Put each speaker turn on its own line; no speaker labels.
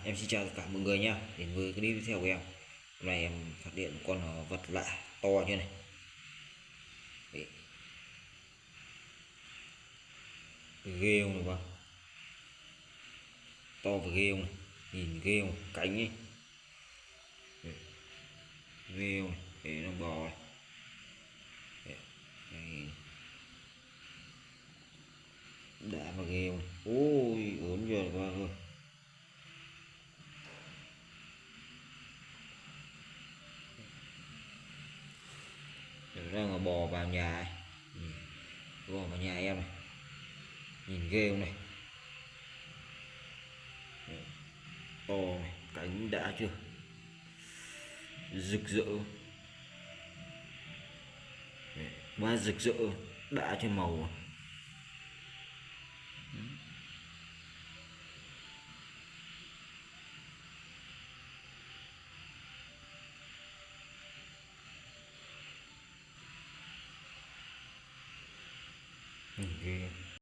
Em xin chào tất cả mọi người nha. Đến với clip tiếp theo của em. Hôm nay em phát hiện một con vật lạ to như này. Đấy. Ghê không này bác? To và ghê không này? Nhìn ghê không? Cánh ấy. Đấy. Ghê không này? Đấy, nó bò này. Đấy. Đấy. Đã mà ghê không này? Ôi ớn giờ bác ơi. Nó đang bò vào nhà ấy. Bò vào nhà em này. Nhìn ghê không này? Đấy. To này, cánh đã chưa? Rực rỡ. Đấy. Quá rực rỡ, đã trên màu. Ghê.